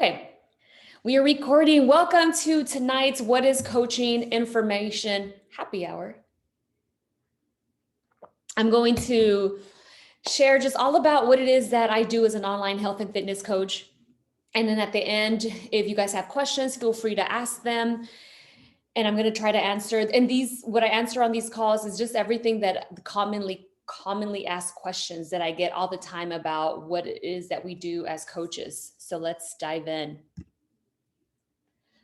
Okay, we are recording. Welcome to tonight's What is Coaching Information Happy Hour. I'm going to share just all about what it is that I do as an online health and fitness coach. And then at the end, if you guys have questions, feel free to ask them. And I'm going to try to answer. And what I answer on these calls is just everything that commonly asked questions that I get all the time about what it is that we do as coaches. So let's dive in.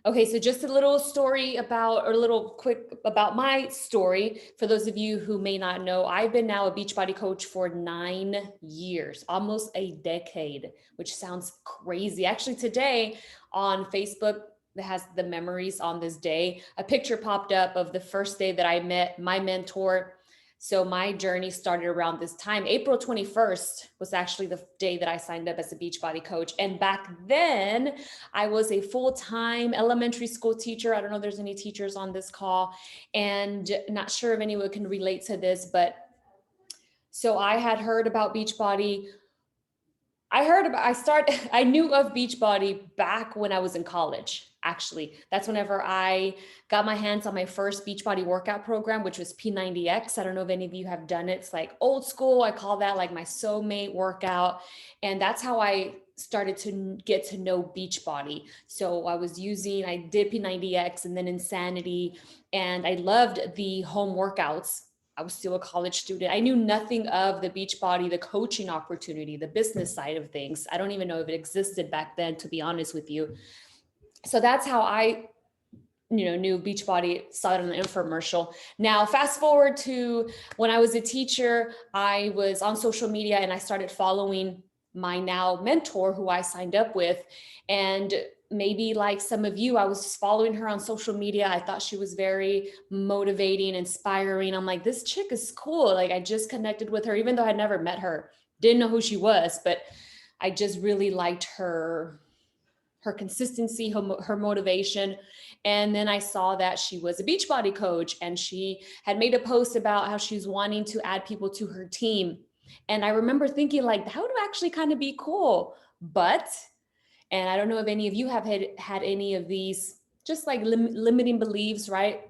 Okay, so just a little story about, or a little quick about my story. For those of you who may not know, I've been now a Beachbody coach for 9 years, almost a decade, which sounds crazy. Actually, today on Facebook, that has the memories on this day, a picture popped up of the first day that I met my mentor. So my journey started around this time. April 21st was actually the day that I signed up as a Beachbody coach. And back then I was a full-time elementary school teacher. I don't know if there's any teachers on this call, and not sure if anyone can relate to this, but so I had heard about Beachbody. I knew of Beachbody back when I was in college. Actually, that's whenever I got my hands on my first Beachbody workout program, which was P90X. I don't know if any of you have done it. It's like old school. I call that like my soulmate workout. And that's how I started to get to know Beachbody. So I did P90X and then Insanity, and I loved the home workouts. I was still a college student. I knew nothing of the Beachbody, the coaching opportunity, the business side of things. I don't even know if it existed back then, to be honest with you. So that's how I knew Beachbody, saw it on the infomercial. Now, fast forward to when I was a teacher, I was on social media and I started following my now mentor who I signed up with. And maybe like some of you, I was just following her on social media. I thought she was very motivating, inspiring. I'm like, this chick is cool. Like, I just connected with her, even though I'd never met her, didn't know who she was, but I just really liked her consistency, her motivation. And then I saw that she was a Beachbody coach, and she had made a post about how she's wanting to add people to her team. And I remember thinking like, that would actually kind of be cool. And I don't know if any of you have had any of these just like limiting beliefs, right?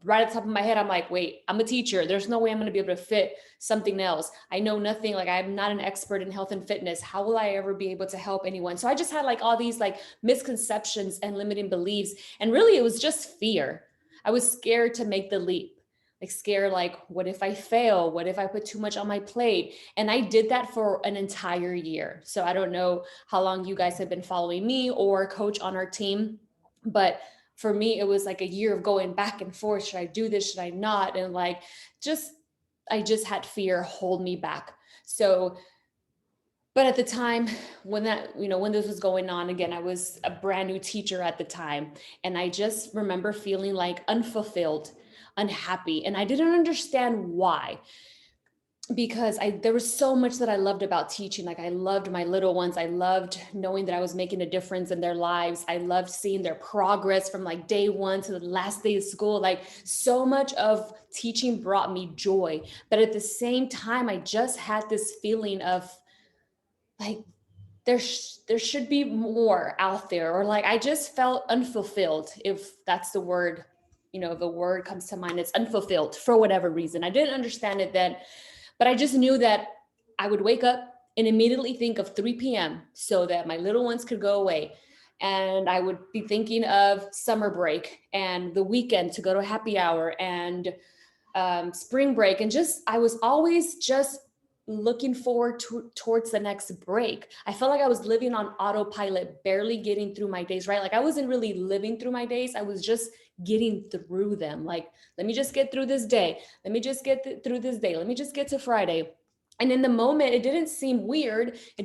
Right at the top of my head, I'm like, wait, I'm a teacher. There's no way I'm going to be able to fit something else. I know nothing. Like, I'm not an expert in health and fitness. How will I ever be able to help anyone? So I just had like all these like misconceptions and limiting beliefs. And really it was just fear. I was scared to make the leap. Like, scared, like, what if I fail? What if I put too much on my plate? And I did that for an entire year. So I don't know how long you guys have been following me or coach on our team, but for me, it was like a year of going back and forth. Should I do this? Should I not? And like, I just had fear hold me back. So, but at the time when when this was going on, again, I was a brand new teacher at the time. And I just remember feeling like unfulfilled, unhappy. And I didn't understand why, because there was so much that I loved about teaching. Like, I loved my little ones. I loved knowing that I was making a difference in their lives. I loved seeing their progress from like day one to the last day of school. Like, so much of teaching brought me joy. But at the same time, I just had this feeling of like, there should be more out there, or like, I just felt unfulfilled, if that's the word, if a word comes to mind. It's unfulfilled for whatever reason. I didn't understand it then. But I just knew that I would wake up and immediately think of 3 p.m. so that my little ones could go away. And I would be thinking of summer break and the weekend to go to a happy hour and spring break. And I was always just looking forward towards the next break. I felt like I was living on autopilot, barely getting through my days, right? Like, I wasn't really living through my days. I was just getting through them. Like, let me just get through this day. Let me just get through this day. Let me just get to Friday. And in the moment, it didn't seem weird. It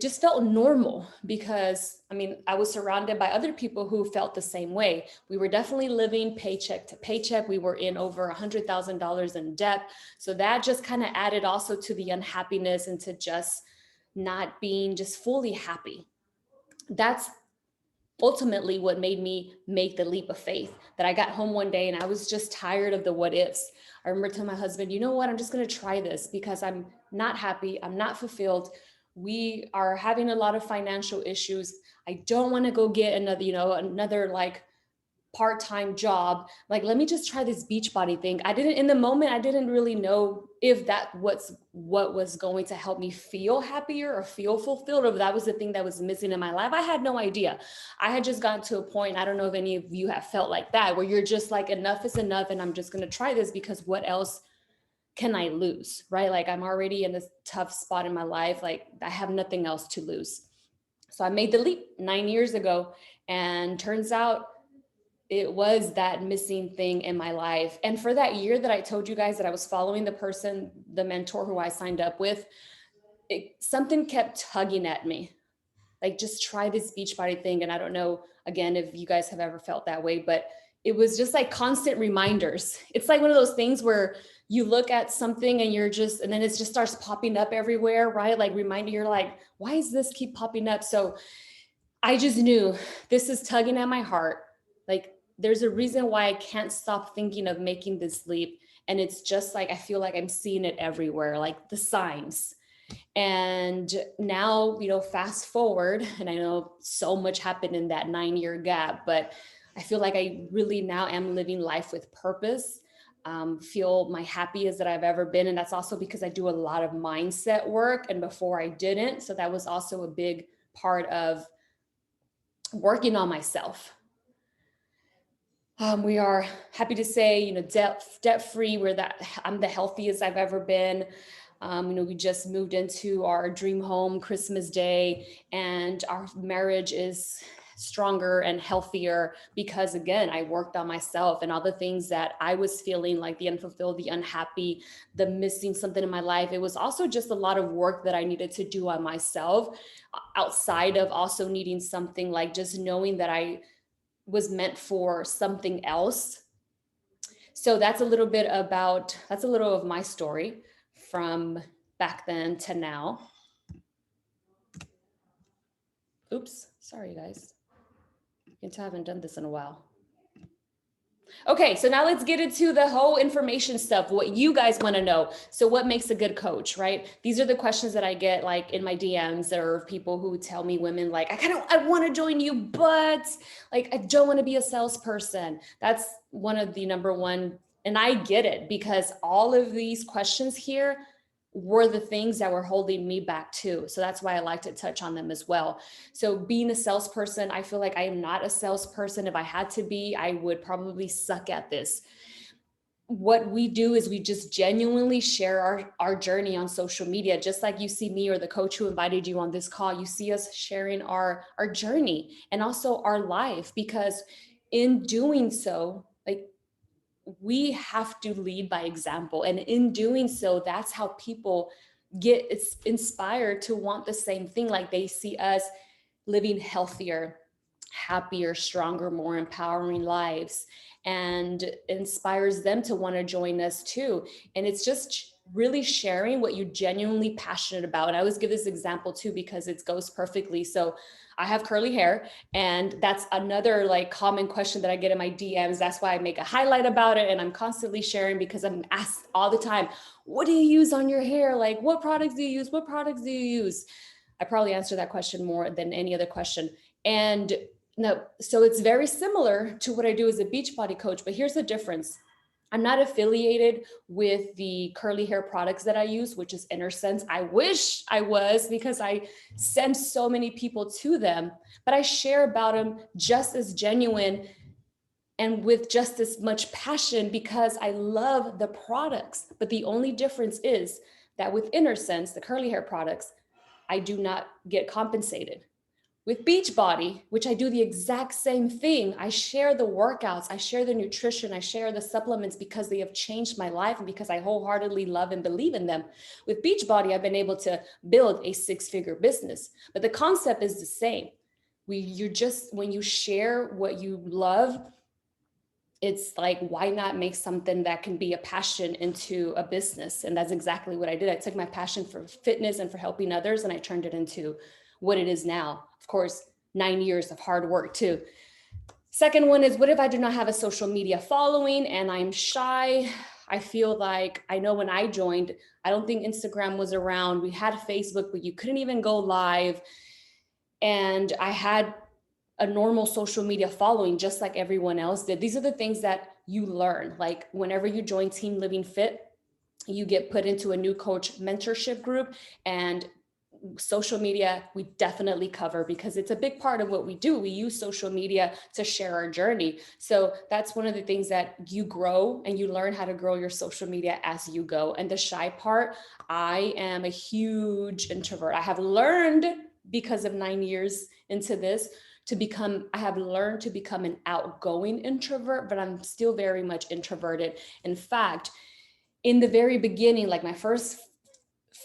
just felt normal, because I was surrounded by other people who felt the same way. We were definitely living paycheck to paycheck. We were in over $100,000 in debt. So that just kind of added also to the unhappiness and to just not being just fully happy. That's ultimately what made me make the leap of faith. That I got home one day and I was just tired of the what ifs. I remember telling my husband, you know what, I'm just going to try this because I'm not happy. I'm not fulfilled. we are having a lot of financial issues. I don't want to go get another, another like part-time job. Like, let me just try this Beachbody thing. I didn't, in the moment, I didn't really know if what was going to help me feel happier or feel fulfilled, or if that was the thing that was missing in my life. I had no idea. I had just gotten to a point, I don't know if any of you have felt like that, where you're just like, enough is enough, and I'm just going to try this because what else can I lose, right? Like, I'm already in this tough spot in my life. Like, I have nothing else to lose. So I made the leap 9 years ago, and turns out it was that missing thing in my life. And for that year that I told you guys that I was following the person, the mentor who I signed up with, something kept tugging at me. Like, just try this Beachbody thing. And I don't know, again, if you guys have ever felt that way, but it was just like constant reminders. It's like one of those things where you look at something and and then it just starts popping up everywhere, right? Like, reminding, you're like, why does this keep popping up? So I just knew this is tugging at my heart. Like, there's a reason why I can't stop thinking of making this leap. And it's just like, I feel like I'm seeing it everywhere, like the signs. And now, fast forward, and I know so much happened in that 9-year gap, but I feel like I really now am living life with purpose. Feel my happiest that I've ever been. And that's also because I do a lot of mindset work. And before I didn't. So that was also a big part of working on myself. We are happy to say, debt free. I'm the healthiest I've ever been. We just moved into our dream home Christmas Day, and our marriage is stronger and healthier because, again, I worked on myself, and all the things that I was feeling, like the unfulfilled, the unhappy, the missing something in my life. It was also just a lot of work that I needed to do on myself, outside of also needing something, like just knowing that I was meant for something else. So that's a little of my story from back then to now. Oops, sorry guys. You can tell I haven't done this in a while. Okay, so now let's get into the whole information stuff, what you guys want to know. So what makes a good coach, right? These are the questions that I get like in my DMs. There are people who tell me, women, like, I want to join you, but like, I don't want to be a salesperson. That's one of the number one. And I get it, because all of these questions here were the things that were holding me back too. So that's why I like to touch on them as well. So being a salesperson, I feel like I am not a salesperson. If I had to be, I would probably suck at this. What we do is we just genuinely share our journey on social media. Just like you see me or the coach who invited you on this call, you see us sharing our journey and also our life, because in doing so, like, we have to lead by example. And in doing so, that's how people get inspired to want the same thing. Like, they see us living healthier, happier, stronger, more empowering lives, and inspires them to want to join us too. And it's just really sharing what you're genuinely passionate about. And I always give this example too, because it goes perfectly. So I have curly hair, and that's another like common question that I get in my DMs. That's why I make a highlight about it, and I'm constantly sharing, because I'm asked all the time, what do you use on your hair? Like, what products do you use? What products do you use? I probably answer that question more than any other question. And no, so it's very similar to what I do as a Beachbody coach, but here's the difference. I'm not affiliated with the curly hair products that I use, which is InnerSense. I wish I was, because I send so many people to them, but I share about them just as genuine and with just as much passion, because I love the products. But the only difference is that with InnerSense, the curly hair products, I do not get compensated. With Beachbody, which I do the exact same thing, I share the workouts, I share the nutrition, I share the supplements, because they have changed my life and because I wholeheartedly love and believe in them. With Beachbody, I've been able to build a 6-figure business, but the concept is the same. When you share what you love, it's like, why not make something that can be a passion into a business? And that's exactly what I did. I took my passion for fitness and for helping others, and I turned it into what it is now. Of course, 9 years of hard work too. Second one is, what if I do not have a social media following and I'm shy? I feel like, I know when I joined, I don't think Instagram was around. We had Facebook, but you couldn't even go live. And I had a normal social media following just like everyone else did. These are the things that you learn. Like whenever you join Team Living Fit, you get put into a new coach mentorship group, and social media we definitely cover because it's a big part of what we do. We use social media to share our journey. So that's one of the things that you grow, and you learn how to grow your social media as you go. And the shy part, I am a huge introvert. I have learned, because of 9 years into this, I have learned to become an outgoing introvert, but I'm still very much introverted. In fact, in the very beginning, like my first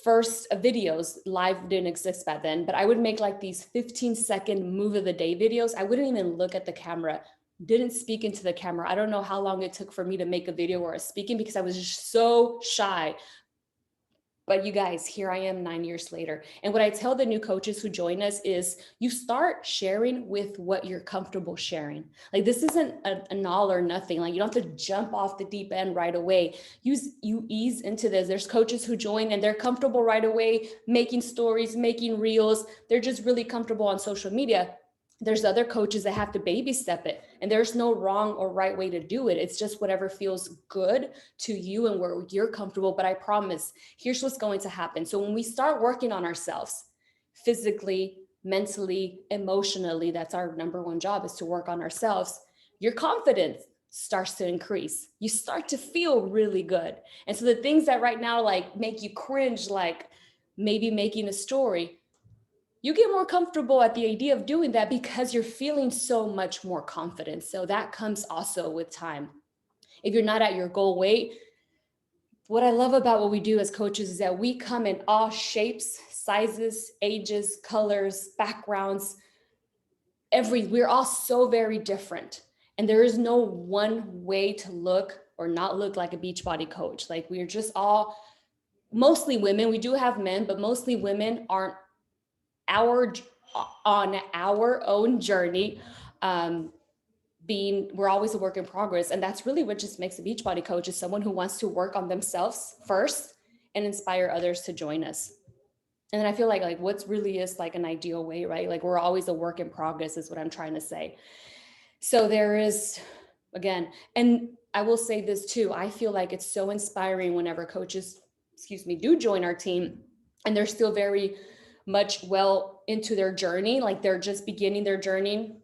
videos, live didn't exist back then, but I would make like these 15-second move of the day videos. I wouldn't even look at the camera, didn't speak into the camera. I don't know how long it took for me to make a video where I was speaking, because I was just so shy. But you guys, here I am 9 years later. And what I tell the new coaches who join us is, you start sharing with what you're comfortable sharing. Like this isn't an all or nothing. Like you don't have to jump off the deep end right away. You ease into this. There's coaches who join and they're comfortable right away, making stories, making reels. They're just really comfortable on social media. There's other coaches that have to baby step it, and there's no wrong or right way to do it. It's just whatever feels good to you and where you're comfortable. But I promise, here's what's going to happen. So when we start working on ourselves physically, mentally, emotionally, that's our number one job, is to work on ourselves. Your confidence starts to increase. You start to feel really good. And so the things that right now like make you cringe, like maybe making a story, you get more comfortable at the idea of doing that because you're feeling so much more confident. So that comes also with time. If you're not at your goal weight, what I love about what we do as coaches is that we come in all shapes, sizes, ages, colors, backgrounds, we're all so very different. And there is no one way to look or not look like a Beachbody coach. Like we're just all mostly women. We do have men, but mostly women aren't on our own journey. We're always a work in progress. And that's really what just makes a Beachbody coach, is someone who wants to work on themselves first and inspire others to join us. And then I feel like what's really is like an ideal way, right? Like we're always a work in progress is what I'm trying to say. So there is, again, and I will say this too, I feel like it's so inspiring whenever coaches, do join our team and they're still very much well into their journey, like they're just beginning their journey,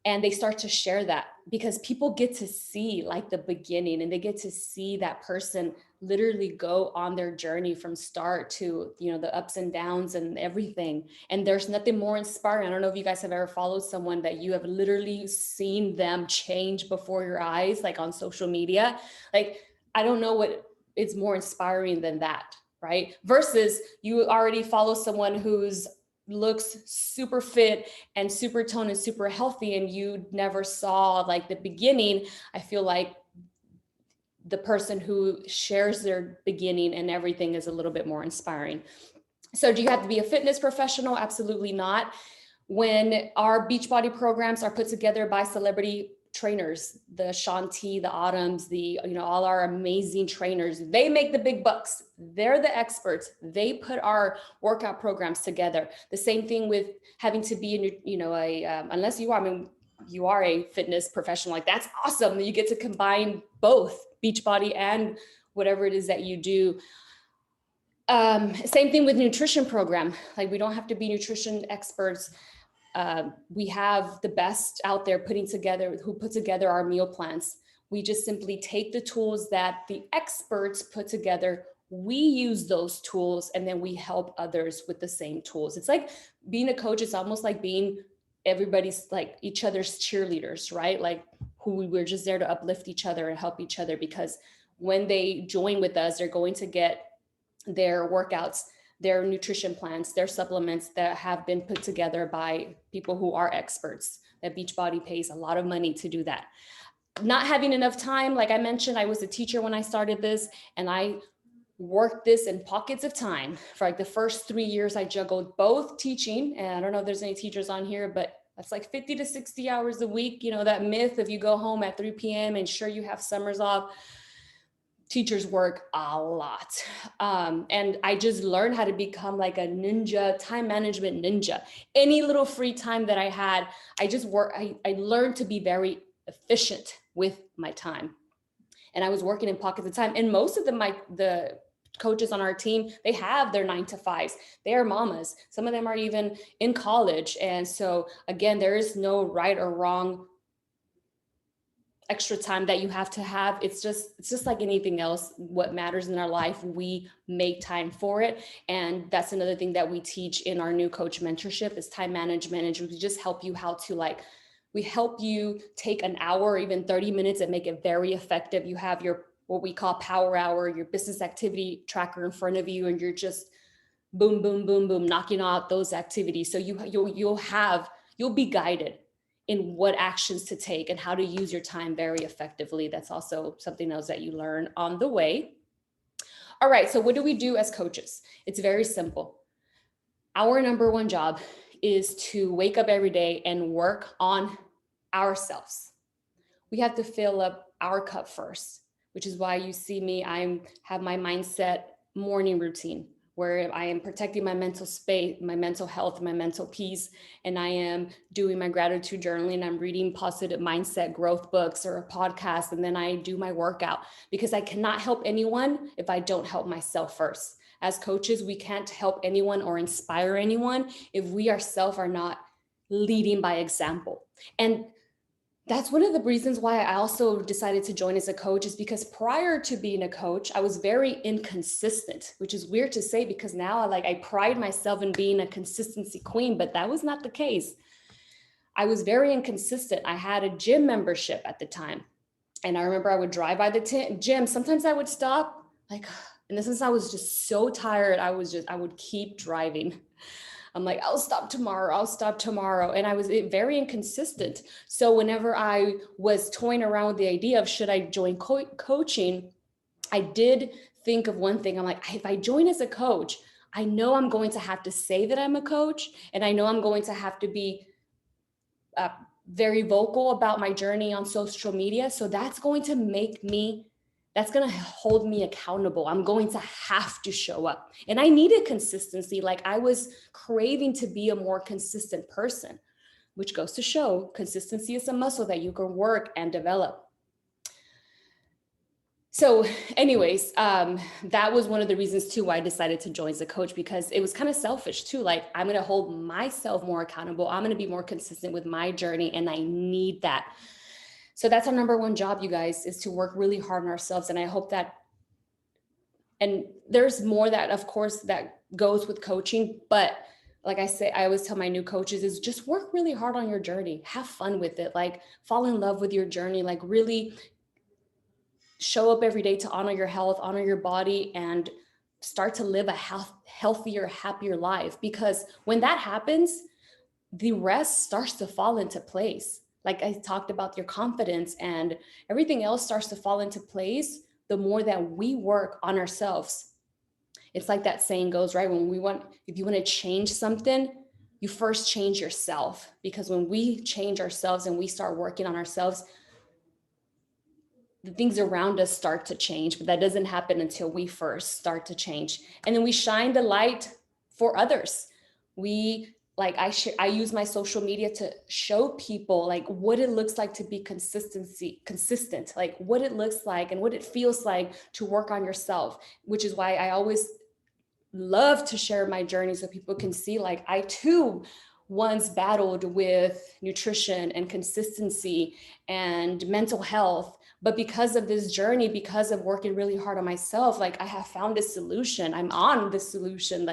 and they start to share that, because people get to see like the beginning, and they get to see that person literally go on their journey from start to, the ups and downs and everything. And there's nothing more inspiring. I don't know if you guys have ever followed someone that you have literally seen them change before your eyes, like on social media. Like, I don't know what is more inspiring than that, right? Versus you already follow someone who's looks super fit and super toned and super healthy, and you never saw like the beginning. I feel like the person who shares their beginning and everything is a little bit more inspiring. So do you have to be a fitness professional? Absolutely not. When our Beachbody programs are put together by celebrity trainers, the Shanti, the Autumns, all our amazing trainers, they make the big bucks. They're the experts. They put our workout programs together. The same thing with having to be unless you are a fitness professional, like that's awesome. You get to combine both Beachbody and whatever it is that you do. Same thing with nutrition program. Like we don't have to be nutrition experts. We have the best out there who put together our meal plans. We just simply take the tools that the experts put together. We use those tools, and then we help others with the same tools. It's like being a coach. It's almost like being everybody's, like each other's cheerleaders, right? Like we're just there to uplift each other and help each other, because when they join with us, they're going to get their workouts, their nutrition plans, their supplements that have been put together by people who are experts. That Beachbody pays a lot of money to do that. Not having enough time, like I mentioned, I was a teacher when I started this, and I worked this in pockets of time. For like the first 3 years, I juggled both teaching, and I don't know if there's any teachers on here, but that's like 50 to 60 hours a week. That myth of you go home at 3 p.m. and sure, you have summers off. teachers work a lot. And I just learned how to become like a ninja, time management ninja. Any little free time that I had, I learned to be very efficient with my time. And I was working in pockets of time. And most of the coaches on our team, they have their 9 to 5s. They are mamas. Some of them are even in college. And so again, there is no right or wrong extra time that you have to have. It's just like anything else. What matters in our life, we make time for it. And that's another thing that we teach in our new coach mentorship is time management. And we just help you how to we help you take an hour or even 30 minutes and make it very effective. You have your what we call power hour, your business activity tracker in front of you, and you're just boom, boom, boom, boom, knocking out those activities. So you'll be guided in what actions to take and how to use your time very effectively. That's also something else that you learn on the way. All right, so what do we do as coaches? It's very simple. Our number one job is to wake up every day and work on ourselves. We have to fill up our cup first, which is why you see me, I have my mindset morning routine where I am protecting my mental space, my mental health, my mental peace, and I am doing my gratitude journaling. I'm reading positive mindset growth books or a podcast, and then I do my workout because I cannot help anyone if I don't help myself first. As coaches, we can't help anyone or inspire anyone if we ourselves are not leading by example. And that's one of the reasons why I also decided to join as a coach is because prior to being a coach, I was very inconsistent, which is weird to say because now I pride myself in being a consistency queen, but that was not the case. I was very inconsistent. I had a gym membership at the time. And I remember I would drive by the gym. Sometimes I would stop and since I was just so tired, I would keep driving. I'm like, I'll stop tomorrow. And I was very inconsistent. So whenever I was toying around with the idea of should I join coaching, I did think of one thing. I'm like, if I join as a coach, I know I'm going to have to say that I'm a coach. And I know I'm going to have to be very vocal about my journey on social media. So that's going to hold me accountable. I'm going to have to show up. And I needed consistency. I was craving to be a more consistent person, which goes to show consistency is a muscle that you can work and develop. So anyways, that was one of the reasons too why I decided to join as a coach, because it was kind of selfish too. I'm going to hold myself more accountable. I'm going to be more consistent with my journey, and I need that. So that's our number one job, you guys, is to work really hard on ourselves. And I hope that, and there's more that, of course, that goes with coaching. But like I say, I always tell my new coaches is just work really hard on your journey. Have fun with it. Fall in love with your journey. Really show up every day to honor your health, honor your body, and start to live a healthier, happier life. Because when that happens, the rest starts to fall into place. Like I talked about your confidence and everything else starts to fall into place the more that we work on ourselves. It's like that saying goes, right? If you want to change something, you first change yourself, because when we change ourselves and we start working on ourselves, the things around us start to change, but that doesn't happen until we first start to change. And then we shine the light for others. I use my social media to show people what it looks like to be consistent, what it looks like and what it feels like to work on yourself, which is why I always love to share my journey so people can see I too once battled with nutrition and consistency and mental health. But because of this journey, because of working really hard on myself, I have found this solution. I'm on this solution.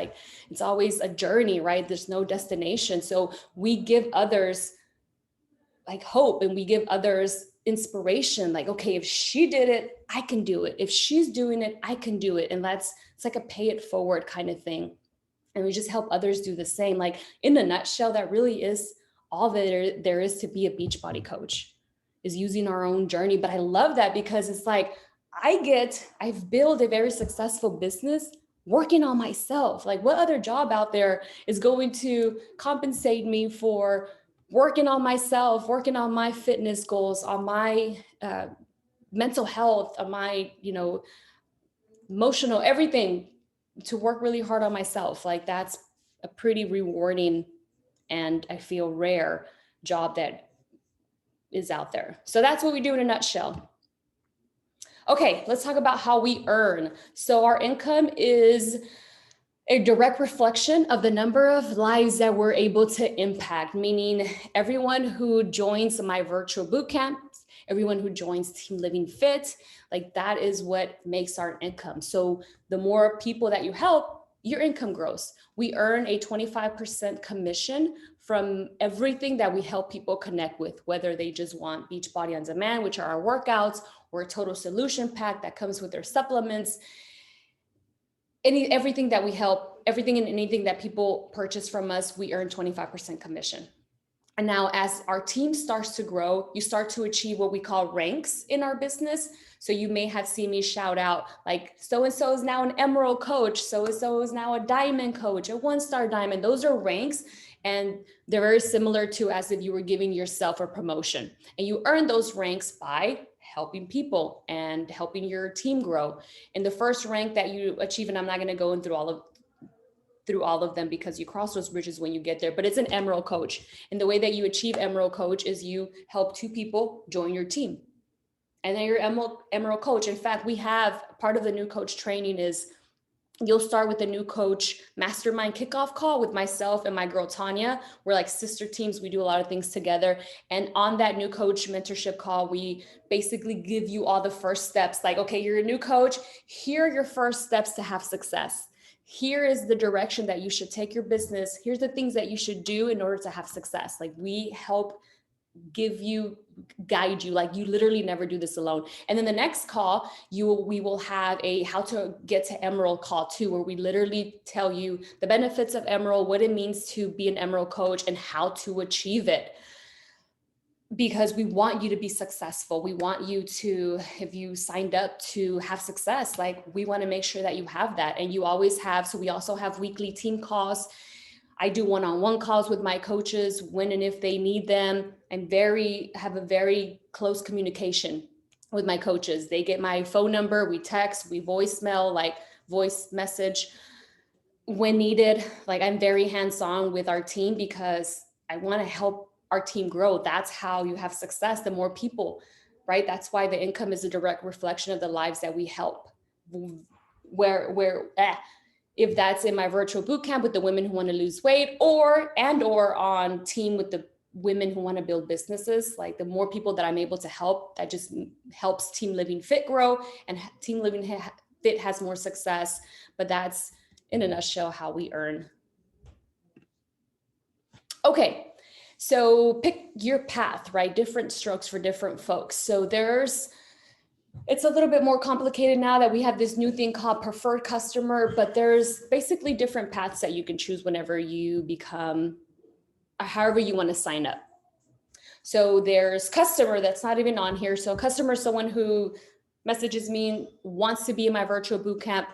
It's always a journey, right? There's no destination. So we give others hope, and we give others inspiration. Okay, if she did it, I can do it. If she's doing it, I can do it. And it's like a pay it forward kind of thing. And we just help others do the same. In a nutshell, that really is all that there is to be a Beachbody coach, is using our own journey. But I love that because it's I've built a very successful business working on myself. What other job out there is going to compensate me for working on myself, working on my fitness goals, on my mental health, my, emotional, everything, to work really hard on myself. Like that's a pretty rewarding and I feel rare job that is out there. So that's what we do in a nutshell. Okay, let's talk about how we earn. So our income is a direct reflection of the number of lives that we're able to impact, meaning everyone who joins my virtual boot camps, everyone who joins Team Living Fit, like that is what makes our income. So the more people that you help, your income grows. We earn a 25% commission from everything that we help people connect with, whether they just want Beachbody On Demand, which are our workouts, or a total solution pack that comes with their supplements. Everything that we help, everything and anything that people purchase from us, we earn 25% commission. And now as our team starts to grow, you start to achieve what we call ranks in our business. So you may have seen me shout out like, so-and-so is now an emerald coach, so-and-so is now a diamond coach, a 1-star diamond. Those are ranks. And they're very similar to as if you were giving yourself a promotion. And you earn those ranks by helping people and helping your team grow. And the first rank that you achieve, and I'm not going to go through all of them because you cross those bridges when you get there, but it's an emerald coach. And the way that you achieve emerald coach is you help 2 people join your team. And then you're emerald coach. In fact, we have part of the new coach training is you'll start with a new coach mastermind kickoff call with myself and my girl, Tanya. We're like sister teams. We do a lot of things together. And on that new coach mentorship call, we basically give you all the first steps. Like, okay, you're a new coach. Here are your first steps to have success. Here is the direction that you should take your business. Here's the things that you should do in order to have success. Like we help guide you, like you literally never do this alone. And then the next call, we will have a how to get to Emerald call too, where we literally tell you the benefits of Emerald, what it means to be an Emerald coach and how to achieve it. Because we want you to be successful. We want you to, if you signed up to have success, like we want to make sure that you have that. And you always have, so we also have weekly team calls. I do one-on-one calls with my coaches when and if they need them, and have a very close communication with my coaches. They get my phone number, we text, we voicemail, like voice message when needed. Like I'm very hands-on with our team because I want to help our team grow. That's how you have success. The more people, right? That's why the income is a direct reflection of the lives that we help. If that's in my virtual boot camp with the women who want to lose weight or on team with the women who want to build businesses, like the more people that I'm able to help, that just helps Team Living Fit grow, and Team Living Fit has more success. But that's in a nutshell how we earn. Okay. So pick your path, right? Different strokes for different folks. So it's a little bit more complicated now that we have this new thing called preferred customer, but there's basically different paths that you can choose whenever you become, however you want to sign up. So there's customer, that's not even on here. So customer is someone who messages me, wants to be in my virtual boot camp,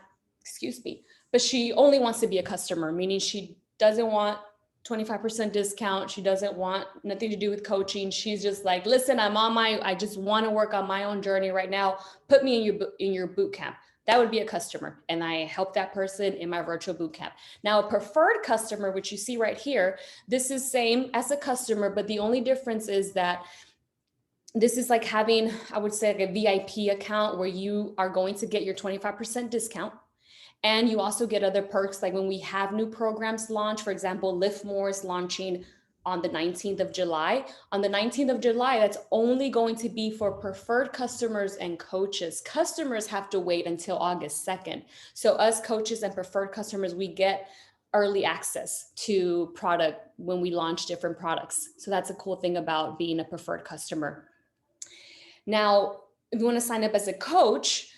but she only wants to be a customer, meaning she doesn't want 25% discount. She doesn't want nothing to do with coaching. She's just like, listen, I just want to work on my own journey right now. Put me in your boot camp. That would be a customer. And I help that person in my virtual boot camp. Now, a preferred customer, which you see right here, this is same as a customer, but the only difference is that this is like having, I would say, like a VIP account where you are going to get your 25% discount. And you also get other perks, like when we have new programs launch, for example, Lift More is launching on the 19th of July. On the 19th of July, that's only going to be for preferred customers and coaches. Customers have to wait until August 2nd. So us coaches and preferred customers, we get early access to product when we launch different products. So that's a cool thing about being a preferred customer. Now, if you want to sign up as a coach,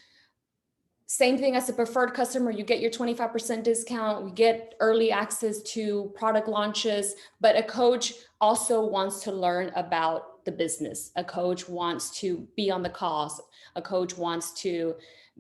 same thing as a preferred customer, you get your 25% discount, we get early access to product launches, but a coach also wants to learn about the business. A coach wants to be on the calls. A coach wants to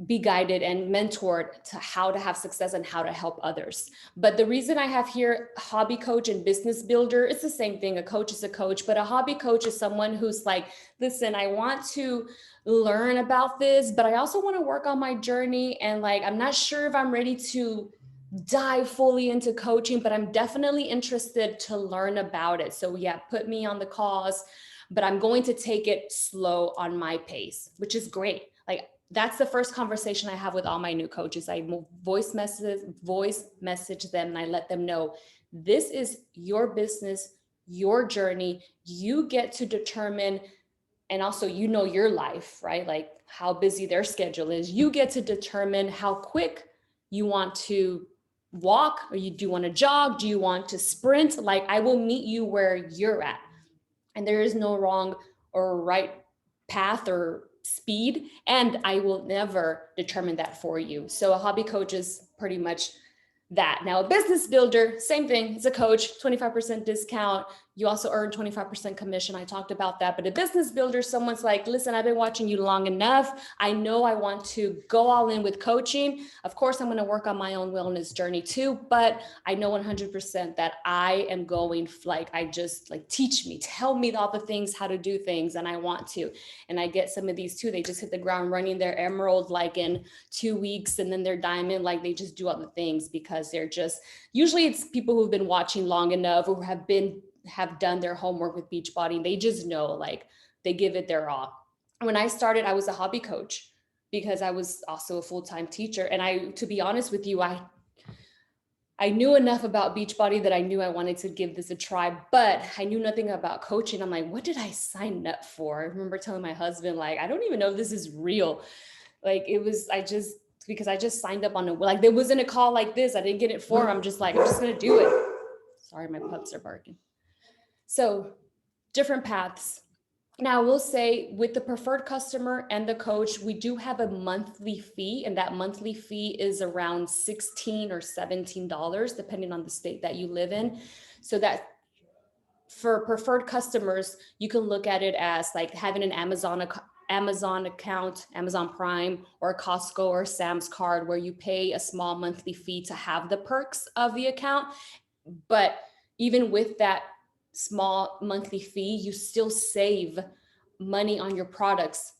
be guided and mentored to how to have success and how to help others. But the reason I have here hobby coach and business builder, it's the same thing. A coach is a coach, but a hobby coach is someone who's like, listen, I want to learn about this, but I also want to work on my journey. And like, I'm not sure if I'm ready to dive fully into coaching, but I'm definitely interested to learn about it. So yeah, put me on the cause, but I'm going to take it slow on my pace, which is great. Like, that's the first conversation I have with all my new coaches. I voice message them, and I let them know this is your business, your journey. You get to determine, and also, your life, right? Like how busy their schedule is. You get to determine how quick you want to walk, or do you want to jog? Do you want to sprint? Like, I will meet you where you're at. And there is no wrong or right path or speed, and I will never determine that for you. So a hobby coach is pretty much that. Now, a business builder, same thing. It's a coach, 25% discount. You also earn 25% commission. I talked about that. But a business builder, someone's like, listen, I've been watching you long enough. I know I want to go all in with coaching. Of course, I'm going to work on my own wellness journey too. But I know 100% that I am going, teach me, tell me all the things, how to do things. And I want to. And I get some of these too. They just hit the ground running. Their emerald like in 2 weeks, and then their diamond, like they just do all the things because they're just, usually it's people who've been watching long enough or have done their homework with Beachbody. They just know, like, they give it their all. When I started, I was a hobby coach because I was also a full-time teacher. And to be honest with you, I knew enough about Beachbody that I knew I wanted to give this a try, but I knew nothing about coaching. I'm like, what did I sign up for? I remember telling my husband, like, I don't even know if this is real. Like, because I just signed up on it. Like, there wasn't a call like this. I didn't get it for. I'm just like, I'm just going to do it. Sorry, my pups are barking. So different paths. Now, I will say with the preferred customer and the coach, we do have a monthly fee, and that monthly fee is around $16 or $17, depending on the state that you live in. So that for preferred customers, you can look at it as like having an Amazon account, Amazon Prime, or a Costco or Sam's card, where you pay a small monthly fee to have the perks of the account. But even with that small monthly fee, you still save money on your products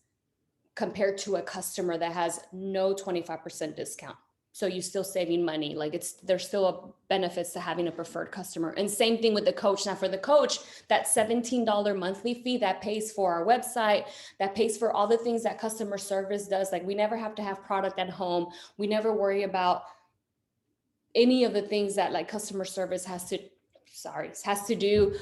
compared to a customer that has no 25% discount. So you're still saving money. Like, there's still benefits to having a preferred customer. And same thing with the coach. Now, for the coach, that $17 monthly fee that pays for our website, that pays for all the things that customer service does. Like, we never have to have product at home. We never worry about any of the things that like customer service has to do.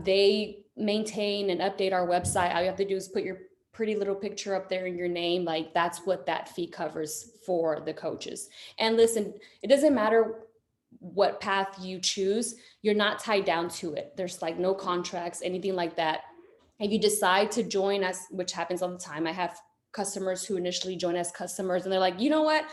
They maintain and update our website. All you have to do is put your pretty little picture up there in your name. Like, that's what that fee covers for the coaches. And listen, it doesn't matter what path you choose. You're not tied down to it. There's like no contracts, anything like that. If you decide to join us, which happens all the time, I have customers who initially join as customers and they're like, you know what?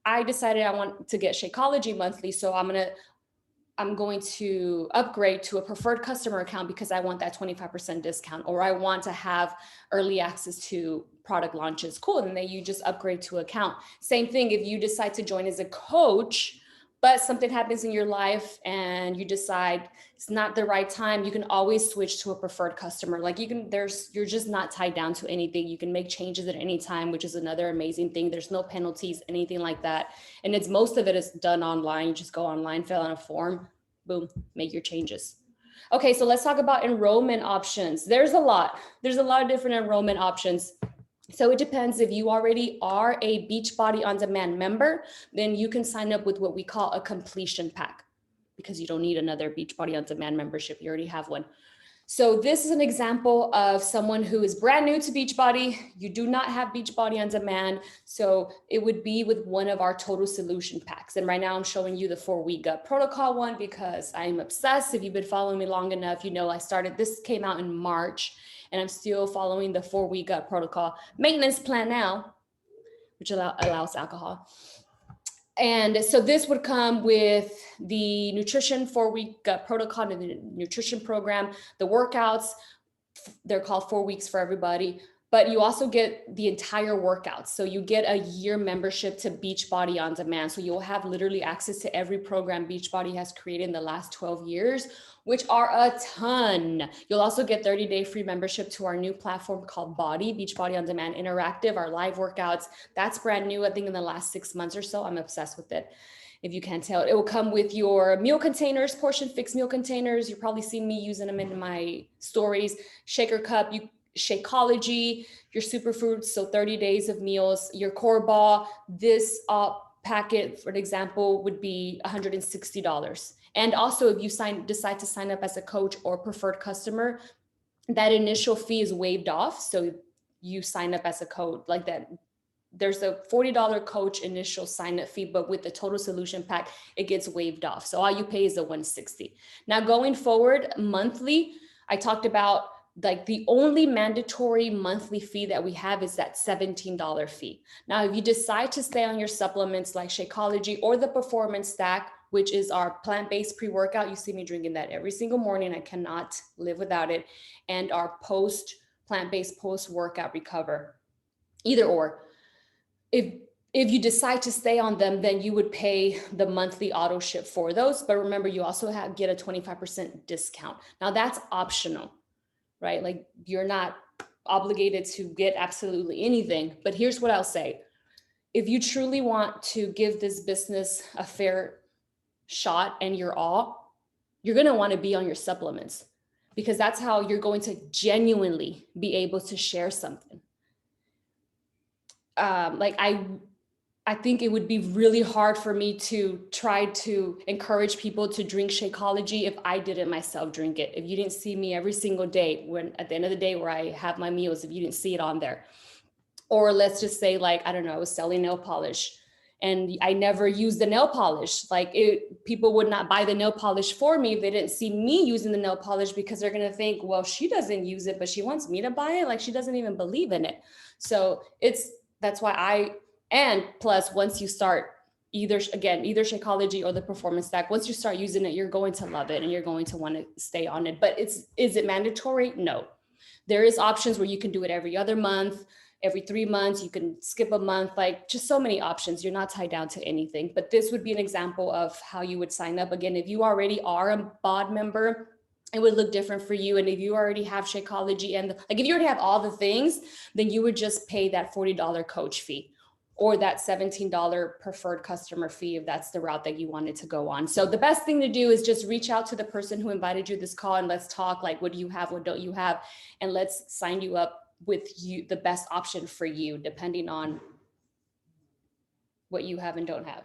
I decided I want to get Shakeology monthly. So I'm going to upgrade to a preferred customer account because I want that 25% discount, or I want to have early access to product launches. Cool. And then you just upgrade to account. Same thing. If you decide to join as a coach, but something happens in your life and you decide it's not the right time, you can always switch to a preferred customer. Like, you're just not tied down to anything. You can make changes at any time, which is another amazing thing. There's no penalties, anything like that. And most of it is done online. You just go online, fill out a form, boom, make your changes. Okay, so let's talk about enrollment options. There's a lot of different enrollment options. So it depends. If you already are a Beachbody On Demand member, then you can sign up with what we call a completion pack, because you don't need another Beachbody On Demand membership. You already have one. So this is an example of someone who is brand new to Beachbody. You do not have Beachbody On Demand. So it would be with one of our total solution packs. And right now I'm showing you the 4-week gut protocol one because I'm obsessed. If you've been following me long enough, you know this came out in March, and I'm still following the 4-week gut protocol maintenance plan now, which allows alcohol. And so this would come with the nutrition 4-week gut protocol and the nutrition program, the workouts. They're called 4 weeks for everybody. but you also get the entire workout. So you get a year membership to Beachbody On Demand. So you'll have literally access to every program Beachbody has created in the last 12 years, which are a ton. You'll also get 30-day free membership to our new platform called Body, Beachbody On Demand Interactive, our live workouts. That's brand new, I think in the last 6 months or so. I'm obsessed with it. If you can't tell, it will come with your meal containers, portion fixed meal containers. You've probably seen me using them in my stories. Shaker cup, Shakeology, your superfoods, so 30 days of meals, your core ball. This packet, for example, would be $160. And also, if you decide to sign up as a coach or preferred customer, that initial fee is waived off. So you sign up as a coach like that. There's a $40 coach initial sign up fee, but with the total solution pack, it gets waived off. So all you pay is the $160. Now going forward monthly, I talked about like the only mandatory monthly fee that we have is that $17 fee. Now, if you decide to stay on your supplements like Shakeology or the Performance Stack, which is our plant-based pre-workout, you see me drinking that every single morning. I cannot live without it. And our plant-based post-workout recover, either or. If you decide to stay on them, then you would pay the monthly auto ship for those. But remember, you also get a 25% discount. Now that's optional, right? Like you're not obligated to get absolutely anything. But here's what I'll say. If you truly want to give this business a fair shot and your all, you're going to want to be on your supplements, because that's how you're going to genuinely be able to share something. I think it would be really hard for me to try to encourage people to drink Shakeology if I didn't myself drink it. If you didn't see me every single day, when at the end of the day where I have my meals, if you didn't see it on there. Or let's just say, like, I don't know, I was selling nail polish and I never used the nail polish. Like people would not buy the nail polish for me if they didn't see me using the nail polish, because they're going to think, well, she doesn't use it, but she wants me to buy it. Like she doesn't even believe in it. So that's why and plus, once you start either Shakeology or the Performance Stack, once you start using it, you're going to love it and you're going to want to stay on it. But is it mandatory? No. There is options where you can do it every other month, every 3 months, you can skip a month, like just so many options. You're not tied down to anything, but this would be an example of how you would sign up. Again, if you already are a BOD member, it would look different for you. And if you already have Shakeology and if you already have all the things, then you would just pay that $40 coach fee or that $17 preferred customer fee if that's the route that you wanted to go on. So the best thing to do is just reach out to the person who invited you this call and let's talk, like, what do you have, what don't you have? And let's sign you up with the best option for you, depending on what you have and don't have.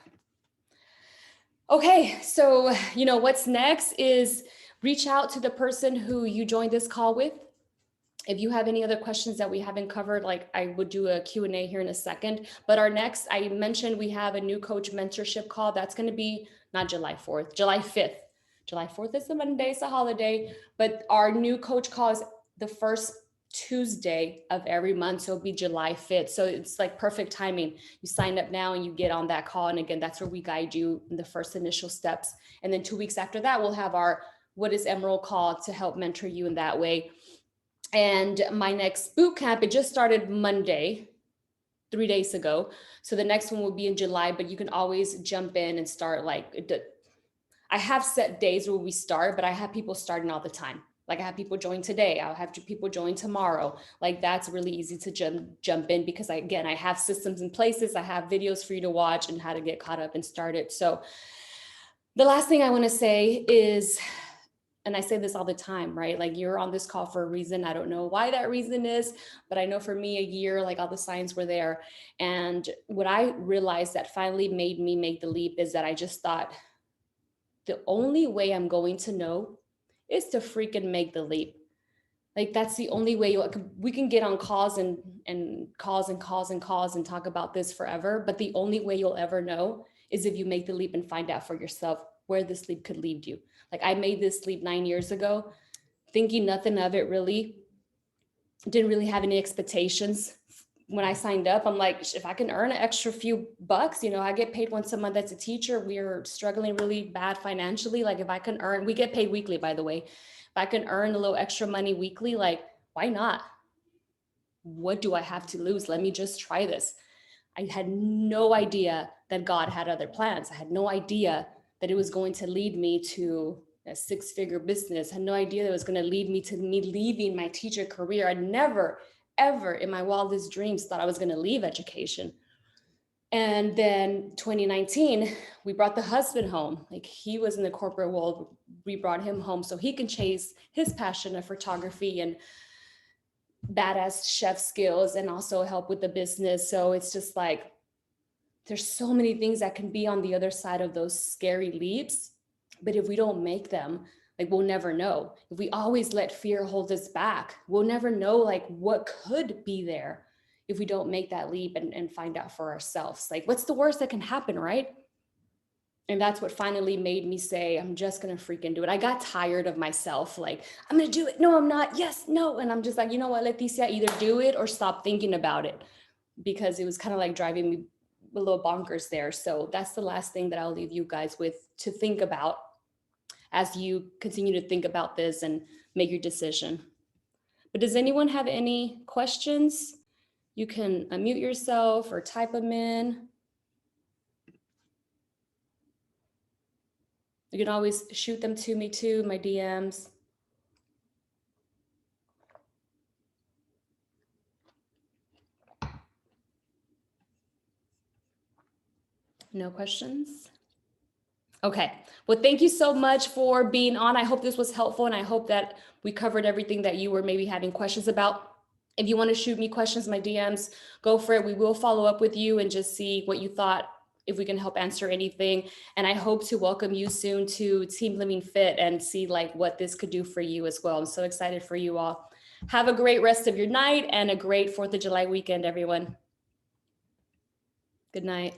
Okay, so what's next is reach out to the person who you joined this call with. If you have any other questions that we haven't covered, like I would do a Q&A here in a second. But our next, I mentioned we have a new coach mentorship call. That's going to be not July 4th, July 5th. July 4th is a Monday, it's a holiday. But our new coach call is the first Tuesday of every month. So it'll be July 5th. So it's like perfect timing. You sign up now and you get on that call. And again, that's where we guide you in the first initial steps. And then 2 weeks after that, we'll have our What is Emerald call to help mentor you in that way. And my next boot camp, it just started Monday, 3 days ago. So the next one will be in July, but you can always jump in and start. I have set days where we start, but I have people starting all the time. Like I have people join today. I'll have people join tomorrow. Like that's really easy to jump in because I have systems in places. I have videos for you to watch and how to get caught up and started. So the last thing I want to say is, and I say this all the time, right? Like you're on this call for a reason. I don't know why that reason is, but I know for me, a year, like all the signs were there. And what I realized that finally made me make the leap is that I just thought the only way I'm going to know is to freaking make the leap. Like that's the only way we can get on calls and calls and talk about this forever. But the only way you'll ever know is if you make the leap and find out for yourself where this leap could lead you. Like I made this leap 9 years ago, thinking nothing of it really, didn't really have any expectations. When I signed up, I'm like, if I can earn an extra few bucks, I get paid once a month as a teacher. We're struggling really bad financially. Like if I can earn, we get paid weekly, by the way. If I can earn a little extra money weekly, like why not? what do I have to lose? Let me just try this. I had no idea that God had other plans. I had no idea that it was going to lead me to a six-figure business. I had no idea that it was going to lead me to me leaving my teacher career. I never, ever in my wildest dreams thought I was going to leave education. And then 2019, we brought the husband home. Like, he was in the corporate world. We brought him home so he can chase his passion of photography and badass chef skills and also help with the business. So it's just like, there's so many things that can be on the other side of those scary leaps. But if we don't make them, like, we'll never know. If we always let fear hold us back, we'll never know like what could be there if we don't make that leap and find out for ourselves. Like, what's the worst that can happen, right? And that's what finally made me say, I'm just going to freaking do it. I got tired of myself. Like, I'm going to do it. No, I'm not. Yes, no. And I'm just like, you know what, Leticia, either do it or stop thinking about it, because it was kind of like driving me a little bonkers there. So that's the last thing that I'll leave you guys with to think about as you continue to think about this and make your decision. But does anyone have any questions? You can unmute yourself or type them in. You can always shoot them to me too, my DMs. No questions? Okay, well, thank you so much for being on. I hope this was helpful, and I hope that we covered everything that you were maybe having questions about. If you want to shoot me questions, my DMs, go for it. We will follow up with you and just see what you thought, if we can help answer anything. And I hope to welcome you soon to Team Living Fit and see like what this could do for you as well. I'm so excited for you all. Have a great rest of your night and a great 4th of July weekend, everyone. Good night.